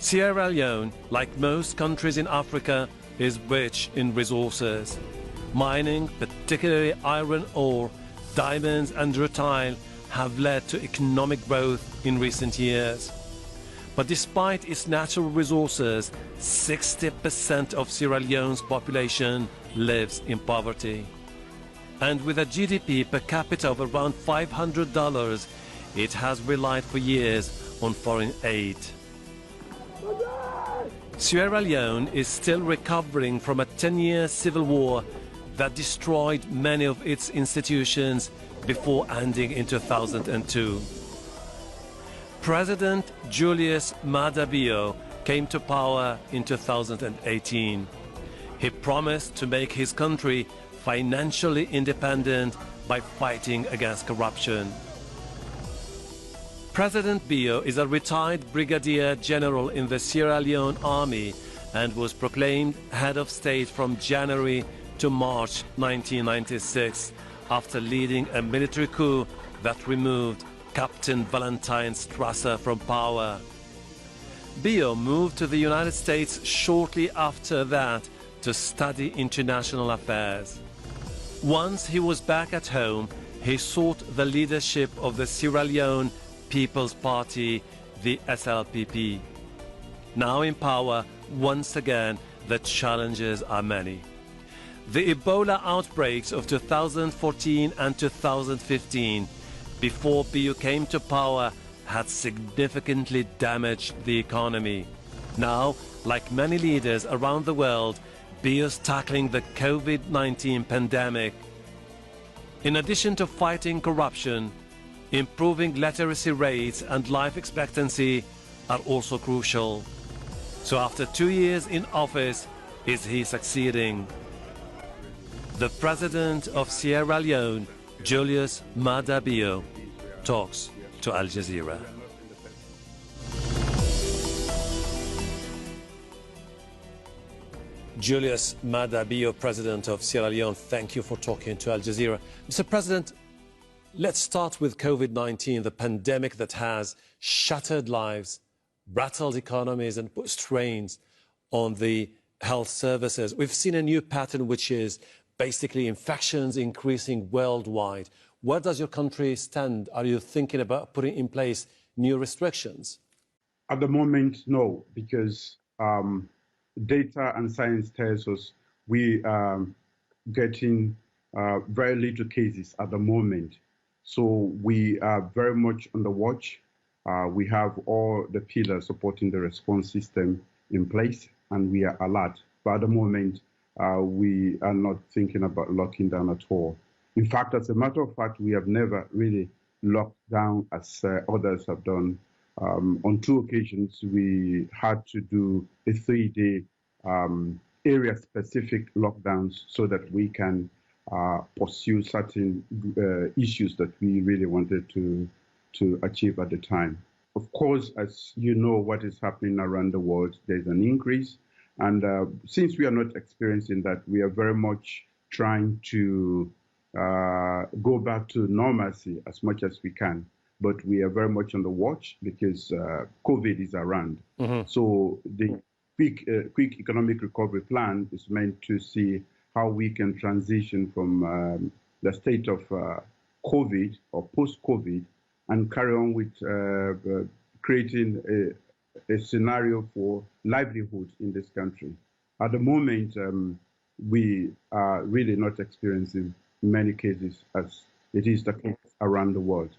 Sierra Leone, like most countries in Africa, is rich in resources. Mining, particularly iron ore, diamonds and rutile, have led to economic growth in recent years. But despite its natural resources, 60% of Sierra Leone's population lives in poverty. And with a GDP per capita of around $500, it has relied for years on foreign aid. Sierra Leone is still recovering from a 10-year civil war that destroyed many of its institutions before ending in 2002. President Julius Maada Bio came to power in 2018. He promised to make his country financially independent by fighting against corruption. President Bio is a retired brigadier general in the Sierra Leone Army and was proclaimed head of state from January to March 1996 after leading a military coup that removed Captain Valentine Strasser from power. Bio moved to the United States shortly after that to study international affairs. Once he was back at home, he sought the leadership of the Sierra Leone People's Party, the SLPP. Now in power, once again, the challenges are many. The Ebola outbreaks of 2014 and 2015, before Bio came to power, had significantly damaged the economy. Now, like many leaders around the world, Bio's tackling the COVID-19 pandemic. In addition to fighting corruption, improving literacy rates and life expectancy are also crucial. So after 2 years in office, is he succeeding? The president of Sierra Leone, Julius Maada Bio, talks to Al Jazeera. Julius Maada Bio, president of Sierra Leone, thank you for talking to Al Jazeera. Mr. President, let's start with COVID-19, the pandemic that has shattered lives, rattled economies and put strains on the health services. We've seen a new pattern, which is basically infections increasing worldwide. Where does your country stand? Are you thinking about putting in place new restrictions? At the moment, no, because data and science tells us we are getting very little cases at the moment. So we are very much on the watch. We have all the pillars supporting the response system in place, and we are alert. But at the moment, we are not thinking about locking down at all. In fact, as a matter of fact, we have never really locked down as others have done. On 2 occasions, we had to do a 3-day area-specific lockdowns so that we can pursue certain issues that we really wanted to achieve at the time. Of course, as you know what is happening around the world, there's an increase. And since we are not experiencing that, we are very much trying to go back to normalcy as much as we can. But we are very much on the watch because COVID is around. Mm-hmm. So the quick economic recovery plan is meant to see how we can transition from the state of COVID or post-COVID and carry on with creating a scenario for livelihood in this country. At the moment, we are really not experiencing many cases as it is the case around the world.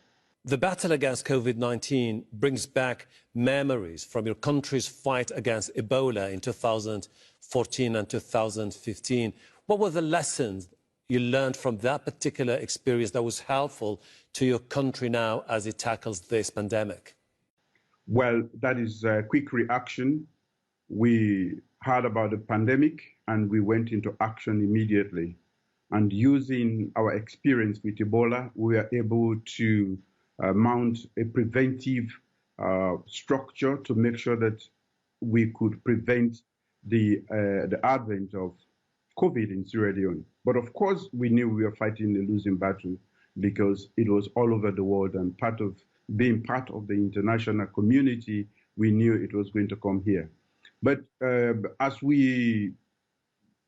The battle against COVID-19 brings back memories from your country's fight against Ebola in 2014 and 2015. What were the lessons you learned from that particular experience that was helpful to your country now as it tackles this pandemic? Well, that is a quick reaction. We heard about the pandemic and we went into action immediately. And using our experience with Ebola, we were able to mount a preventive structure to make sure that we could prevent the advent of COVID in Sierra Leone. But of course, we knew we were fighting a losing battle because it was all over the world, and being part of the international community, we knew it was going to come here. But as we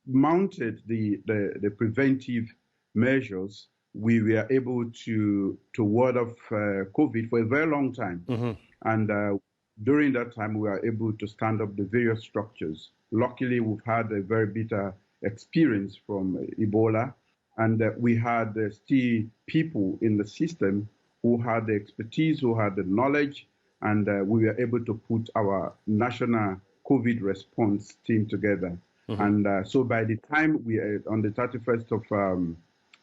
mounted the preventive measures, we were able to ward off COVID for a very long time. Mm-hmm. And during that time, we were able to stand up the various structures. Luckily, we've had a very bitter experience from Ebola, and we had still people in the system who had the expertise, who had the knowledge, and we were able to put our national COVID response team together. Mm-hmm. And so by the time we, on the 31st of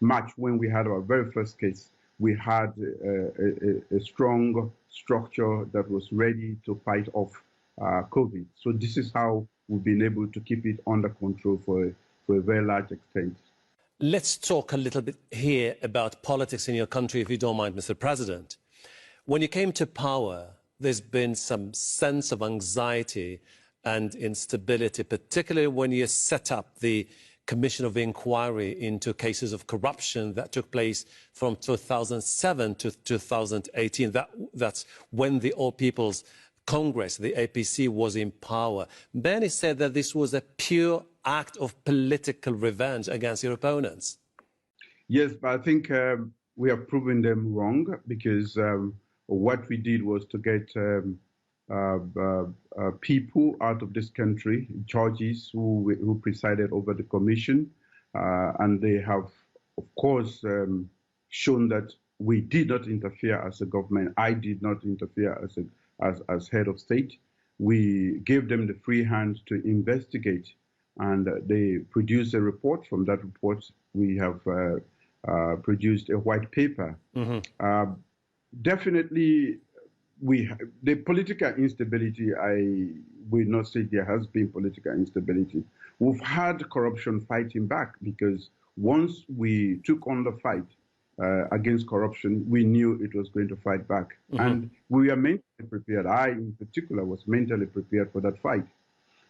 March, when we had our very first case, we had a strong structure that was ready to fight off COVID. So this is how we've been able to keep it under control for a very large extent. Let's talk a little bit here about politics in your country, if you don't mind, Mr. President. When you came to power, there's been some sense of anxiety and instability, particularly when you set up the Commission of Inquiry into cases of corruption that took place from 2007 to 2018. That's when the All People's Congress, the APC, was in power. Many said that this was a pure act of political revenge against your opponents. Yes, but I think we have proven them wrong, because what we did was to get people out of this country, judges who presided over the commission, and they have, of course, shown that we did not interfere as a government. I did not interfere as head of state. We gave them the free hand to investigate, and they produced a report. From that report, we have produced a white paper. Mm-hmm. Definitely, the political instability, I will not say there has been political instability. We've had corruption fighting back, because once we took on the fight against corruption, we knew it was going to fight back. Mm-hmm. And we were mentally prepared. I, in particular, was mentally prepared for that fight.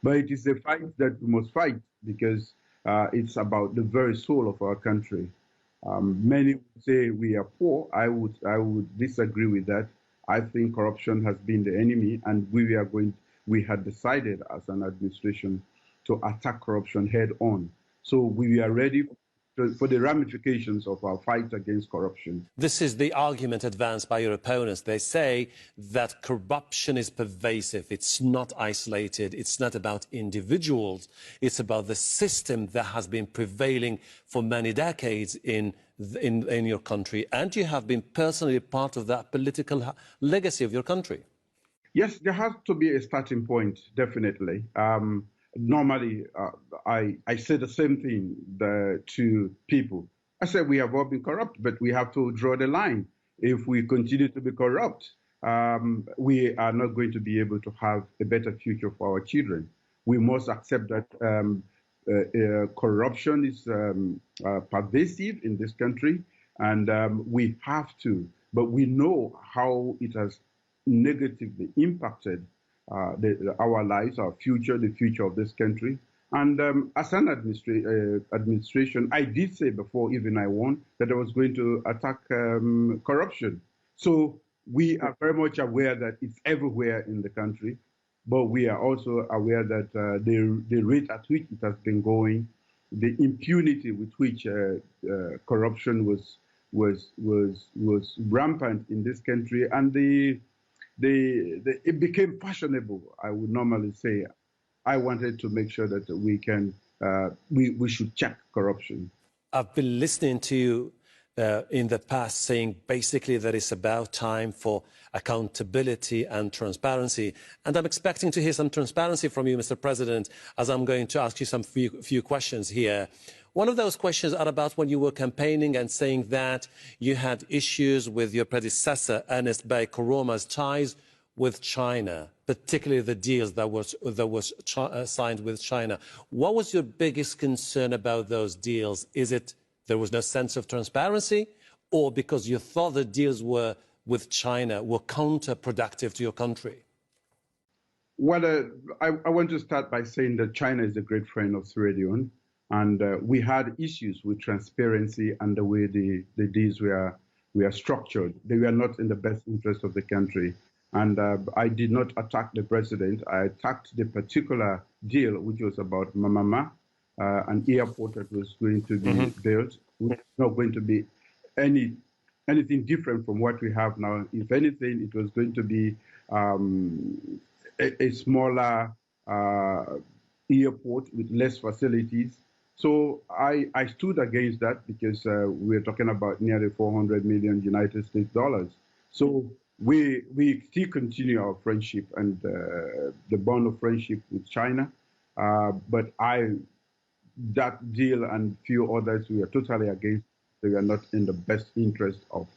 But it is a fight that we must fight, because it's about the very soul of our country. Many would say we are poor. I would disagree with that. I think corruption has been the enemy, and we had decided as an administration to attack corruption head on. So we are ready for the ramifications of our fight against corruption. This is the argument advanced by your opponents. They say that corruption is pervasive. It's not isolated. It's not about individuals. It's about the system that has been prevailing for many decades in your country. And you have been personally part of that political legacy of your country. Yes, there has to be a starting point, definitely. Normally, I say the same thing to people. I said we have all been corrupt, but we have to draw the line. If we continue to be corrupt, we are not going to be able to have a better future for our children. We must accept that corruption is pervasive in this country, and we have to. But we know how it has negatively impacted our lives, our future, the future of this country. And as an administration, I did say before even I won that I was going to attack corruption. So we are very much aware that it's everywhere in the country, but we are also aware that the rate at which it has been going, the impunity with which corruption was rampant in this country, and it became fashionable, I would normally say. I wanted to make sure that we should check corruption. I've been listening to you in the past saying basically that it's about time for accountability and transparency. And I'm expecting to hear some transparency from you, Mr. President, as I'm going to ask you some few questions here. One of those questions are about when you were campaigning and saying that you had issues with your predecessor, Ernest Bai Koroma's ties with China, particularly the deals that was signed with China. What was your biggest concern about those deals? Is it there was no sense of transparency, or because you thought the deals with China were counterproductive to your country? Well, I want to start by saying that China is a great friend of Sierra Leone. And we had issues with transparency and the way the deals were structured. They were not in the best interest of the country. And I did not attack the president. I attacked the particular deal, which was about Mamama, an airport that was going to be built, which is not going to be anything different from what we have now. If anything, it was going to be a smaller airport with less facilities. So I stood against that because we're talking about nearly 400 million United States dollars. So we still continue our friendship and the bond of friendship with China. But that deal and few others, we are totally against. They are not in the best interest of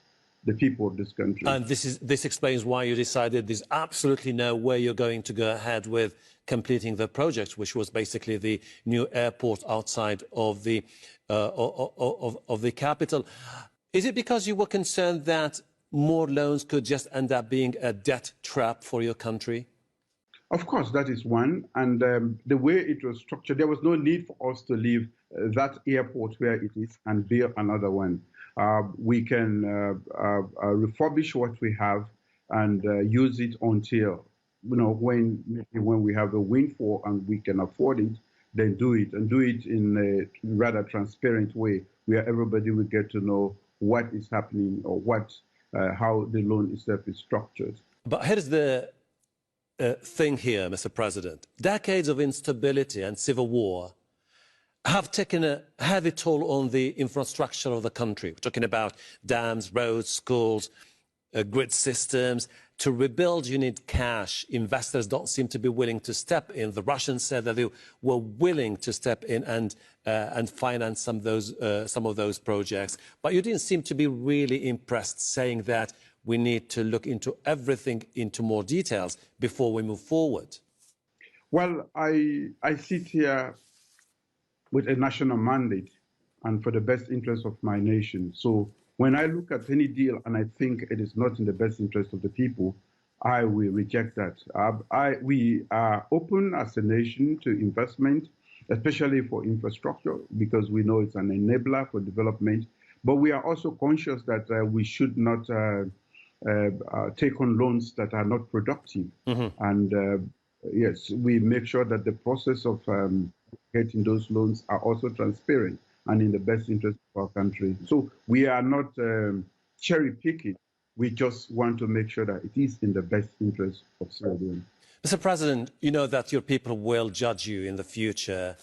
the people of this country. And this explains why you decided there's absolutely no way you're going to go ahead with completing the project, which was basically the new airport outside of the capital. Is it because you were concerned that more loans could just end up being a debt trap for your country? Of course, that is one. And the way it was structured, there was no need for us to leave that airport where it is and build another one. We can refurbish what we have and use it until, when we have a windfall and we can afford it, then do it, and do it in a rather transparent way where everybody will get to know what is happening or how the loan itself is structured. But here's the thing here, Mr. President. Decades of instability and civil war have taken a heavy toll on the infrastructure of the country. We're talking about dams, roads, schools, grid systems. To rebuild, you need cash. Investors don't seem to be willing to step in. The Russians said that they were willing to step in and finance some of those projects. But you didn't seem to be really impressed, saying that we need to look into everything into more details before we move forward. Well, I sit here with a national mandate and for the best interest of my nation. So when I look at any deal and I think it is not in the best interest of the people, I will reject that. We are open as a nation to investment, especially for infrastructure, because we know it's an enabler for development. But we are also conscious that we should not take on loans that are not productive. And yes, we make sure that the process of getting those loans are also transparent and in the best interest of our country. So we are not cherry picking. We just want to make sure that it is in the best interest of Sierra Leone. Mr. President, you know that your people will judge you in the future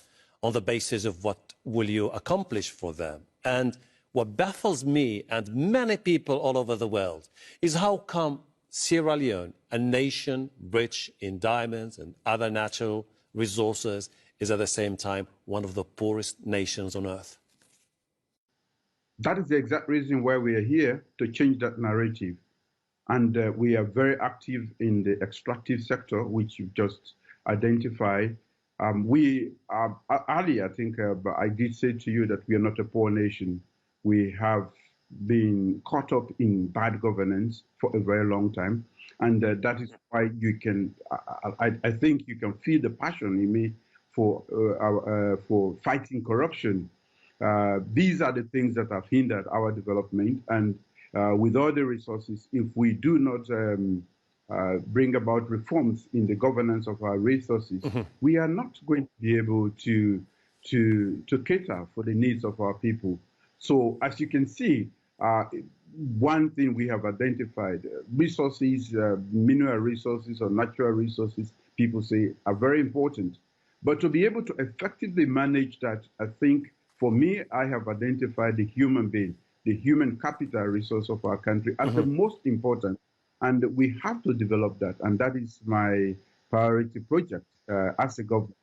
on the basis of what will you accomplish for them. And what baffles me and many people all over the world is how come Sierra Leone, a nation rich in diamonds and other natural resources, is at the same time one of the poorest nations on earth? That is the exact reason why we are here, to change that narrative. And we are very active in the extractive sector, which you've just identified. Earlier, I think I did say to you that we are not a poor nation. We have been caught up in bad governance for a very long time. And that is why you can, I think you can feel the passion in me for fighting corruption. These are the things that have hindered our development. And with all the resources, if we do not bring about reforms in the governance of our resources, we are not going to be able to cater for the needs of our people. So as you can see, one thing we have identified, resources, mineral resources or natural resources, people say are very important. But to be able to effectively manage that, I think, for me, I have identified the human being, the human capital resource of our country as the most important. And we have to develop that. And that is my priority project as a government,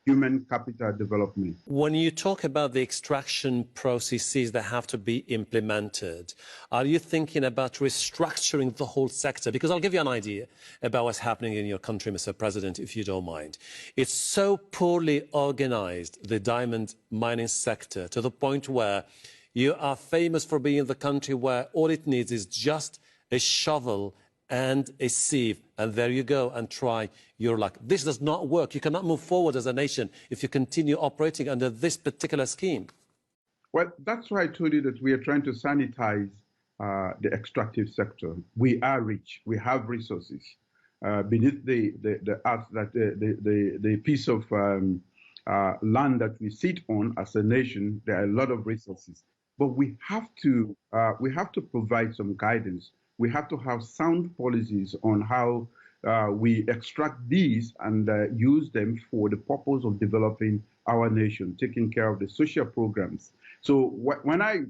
human capital development. When you talk about the extraction processes that have to be implemented, are you thinking about restructuring the whole sector? Because I'll give you an idea about what's happening in your country, Mr. President, if you don't mind. It's so poorly organized, the diamond mining sector, to the point where you are famous for being the country where all it needs is just a shovel and a sieve, and there you go, and try your luck. This does not work. You cannot move forward as a nation if you continue operating under this particular scheme. Well, that's why I told you that we are trying to sanitize the extractive sector. We are rich. We have resources. Beneath the earth, that the piece of land that we sit on as a nation, there are a lot of resources. But we have to provide some guidance. We have to have sound policies on how we extract these and use them for the purpose of developing our nation, taking care of the social programs. So when I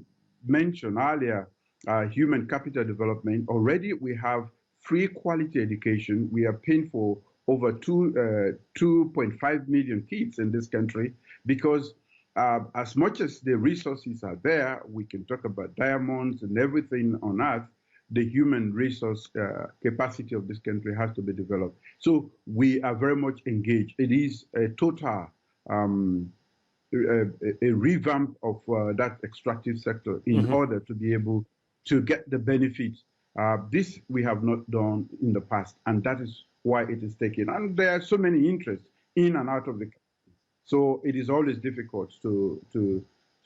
mentioned earlier human capital development, already we have free quality education. We are paying for over 2.5 million kids in this country because as much as the resources are there, we can talk about diamonds and everything on earth, the human resource capacity of this country has to be developed. So we are very much engaged. It is a total a revamp of that extractive sector in order to be able to get the benefits. This we have not done in the past, and that is why it is taken. And there are so many interests in and out of the country. So it is always difficult to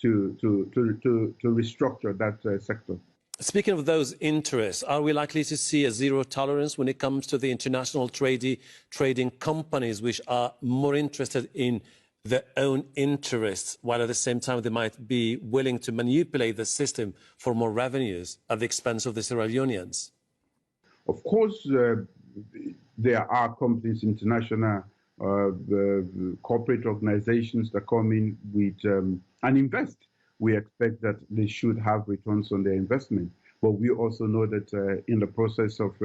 restructure that sector. Speaking of those interests, are we likely to see a zero tolerance when it comes to the international trading companies which are more interested in their own interests, while at the same time they might be willing to manipulate the system for more revenues at the expense of the Sierra Leoneans? Of course, there are companies, international corporate organizations that come in with and invest. We expect that they should have returns on their investment. But we also know that in the process of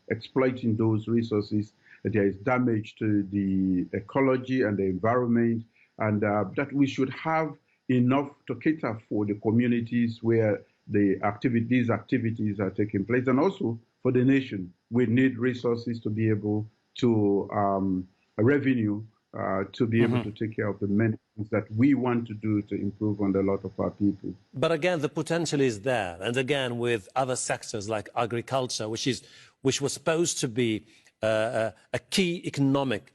exploiting those resources, there is damage to the ecology and the environment, and that we should have enough to cater for the communities where these activities are taking place, and also for the nation. We need resources to be able to revenue to be able to take care of the many things that we want to do to improve on the lot of our people. But again, the potential is there. And again, with other sectors like agriculture, which was supposed to be a key economic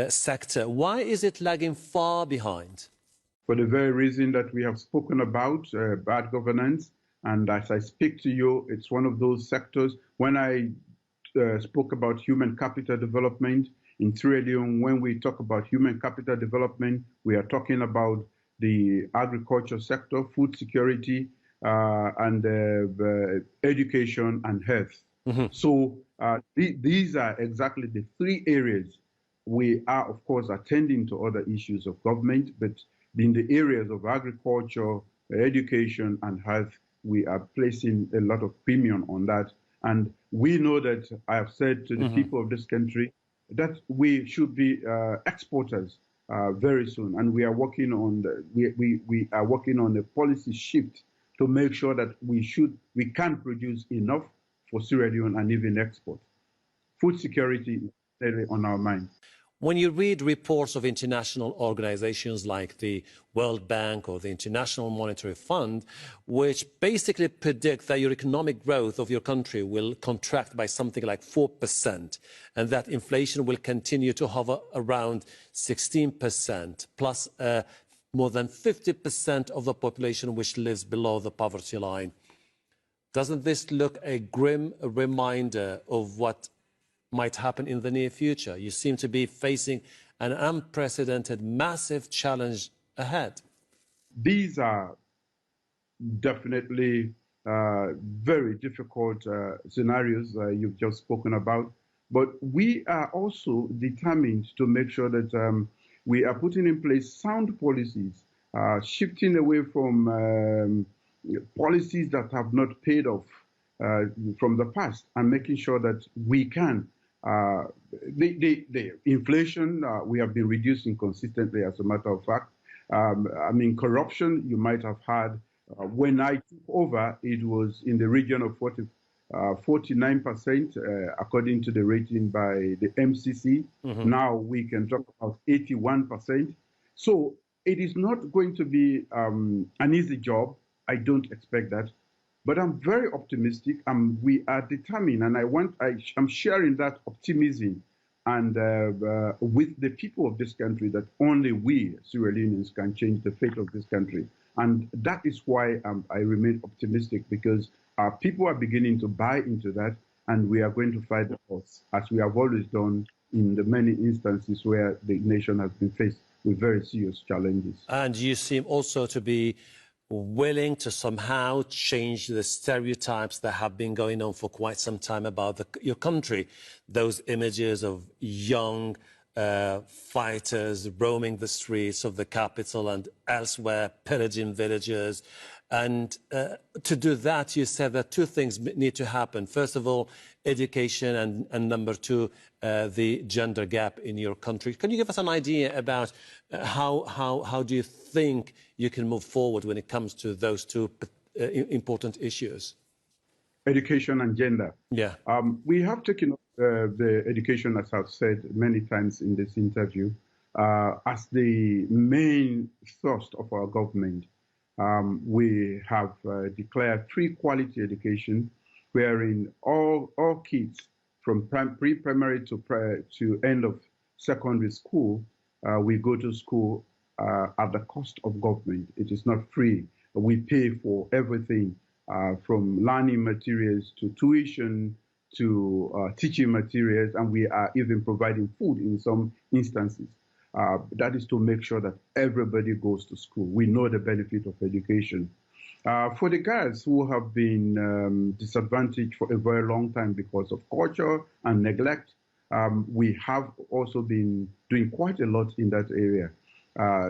sector, why is it lagging far behind? For the very reason that we have spoken about, bad governance. And as I speak to you, it's one of those sectors. When I spoke about human capital development, in Sierra Leone, when we talk about human capital development, we are talking about the agriculture sector, food security, and education and health. So these are exactly the three areas. We are, of course, attending to other issues of government, but in the areas of agriculture, education, and health, we are placing a lot of premium on that. And we know that I have said to the people of this country that we should be exporters very soon, and we are working on we are working on a policy shift to make sure that we can produce enough for Sierra Leone and even export. Food security is really on our mind. When you read reports of international organizations like the World Bank or the International Monetary Fund, which basically predict that your economic growth of your country will contract by something like 4%, and that inflation will continue to hover around 16%, plus more than 50% of the population which lives below the poverty line. Doesn't this look a grim reminder of what might happen in the near future? You seem to be facing an unprecedented, massive challenge ahead. These are definitely very difficult scenarios you've just spoken about. But we are also determined to make sure that we are putting in place sound policies, shifting away from policies that have not paid off from the past, and making sure that we can. The inflation we have been reducing consistently, as a matter of fact. I mean, corruption, you might have heard, when I took over, it was in the region of 49%, according to the rating by the MCC. Now we can talk about 81%. So it is not going to be an easy job. I don't expect that. But I'm very optimistic, and we are determined, and I'm sharing that optimism and with the people of this country, that only we, Sierra Leoneans, can change the fate of this country. And that is why I remain optimistic, because people are beginning to buy into that, and we are going to fight the odds, as we have always done in the many instances where the nation has been faced with very serious challenges. And you seem also to be willing to somehow change the stereotypes that have been going on for quite some time about your country. Those images of young fighters roaming the streets of the capital and elsewhere, pillaging villages. And to do that, you said that two things need to happen. First of all, education, and number two, the gender gap in your country. Can you give us an idea about how do you think you can move forward when it comes to those two important issues? Education and gender. Yeah. We have taken the education, as I've said many times in this interview, as the main thrust of our government. We have declared free quality education, wherein all kids from pre-primary to end of secondary school, we go to school at the cost of government. It is not free. We pay for everything, from learning materials to tuition to teaching materials, and we are even providing food in some instances. That is to make sure that everybody goes to school. We know the benefit of education. For the girls who have been disadvantaged for a very long time because of culture and neglect, we have also been doing quite a lot in that area.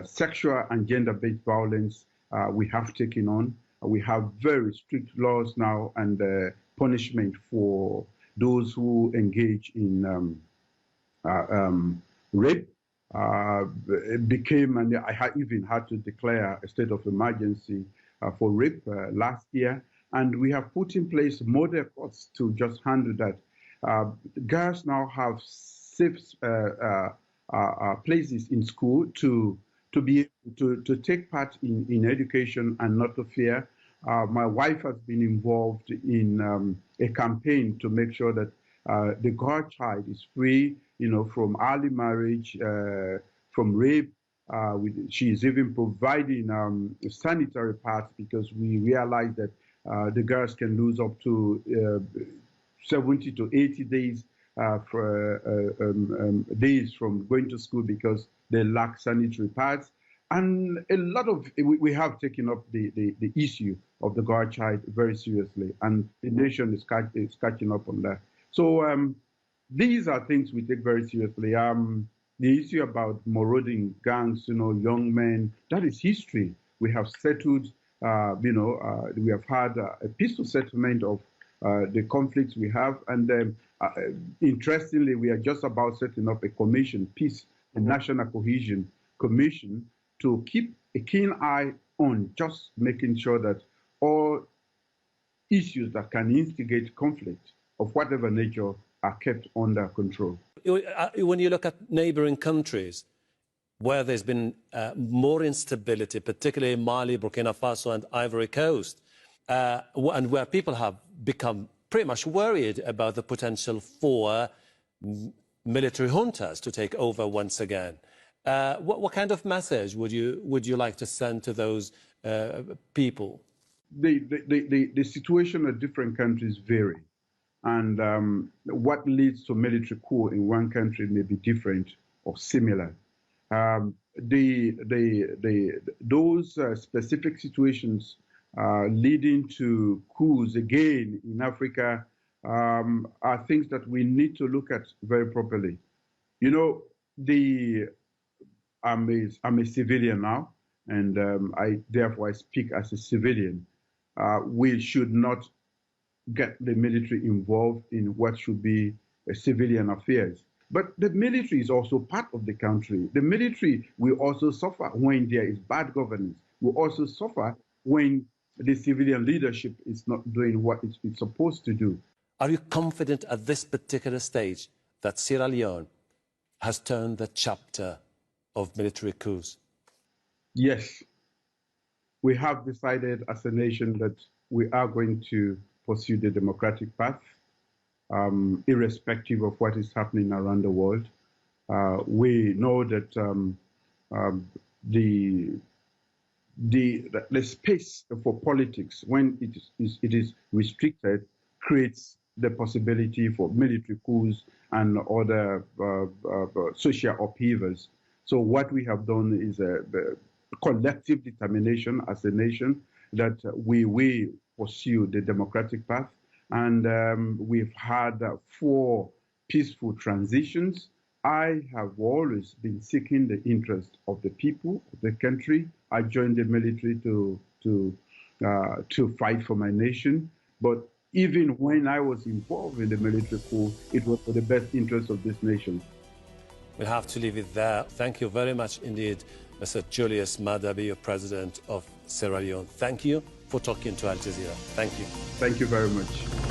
Sexual and gender-based violence, we have taken on. We have very strict laws now and punishment for those who engage in rape. It became, and I even had to declare a state of emergency for rape last year. And we have put in place model courts to just handle that. Girls now have safe places in school to be to take part in education and not to fear. My wife has been involved in a campaign to make sure that the girl child is free, from early marriage, from rape. She is even providing sanitary pads, because we realize that the girls can lose up to 70 to 80 days days from going to school because they lack sanitary pads. And a lot of, we have taken up the issue of the girl child very seriously, and the nation is catching up on that. So these are things we take very seriously. The issue about marauding gangs, young men, that is history. We have settled, we have had a peaceful settlement of the conflicts we have. And interestingly, we are just about setting up a commission, Peace and National Cohesion Commission, to keep a keen eye on just making sure that all issues that can instigate conflict of whatever nature are kept under control. When you look at neighboring countries where there's been more instability, particularly Mali, Burkina Faso and Ivory Coast, and where people have become pretty much worried about the potential for military juntas to take over once again. What kind of message would you like to send to those people? The situation of different countries vary, and what leads to military coup in one country may be different or similar. Those specific situations leading to coups again in Africa are things that we need to look at very properly. I'm a civilian now, and therefore I speak as a civilian. We should not get the military involved in what should be civilian affairs. But the military is also part of the country. The military will also suffer when there is bad governance. Will also suffer when the civilian leadership is not doing what it's supposed to do. Are you confident at this particular stage that Sierra Leone has turned the chapter of military coups? Yes. We have decided as a nation that we are going to pursue the democratic path, irrespective of what is happening around the world. the space for politics, when it is restricted, creates the possibility for military coups and other social upheavals. So what we have done is a collective determination as a nation that we will pursue the democratic path. And we've had 4 peaceful transitions. I have always been seeking the interest of the people of the country. I joined the military to fight for my nation. But even when I was involved in the military coup, it was for the best interest of this nation. We'll have to leave it there. Thank you very much indeed, Mr. Julius Maada Bio, President of Sierra Leone. Thank you for talking to Al Jazeera. Thank you. Thank you very much.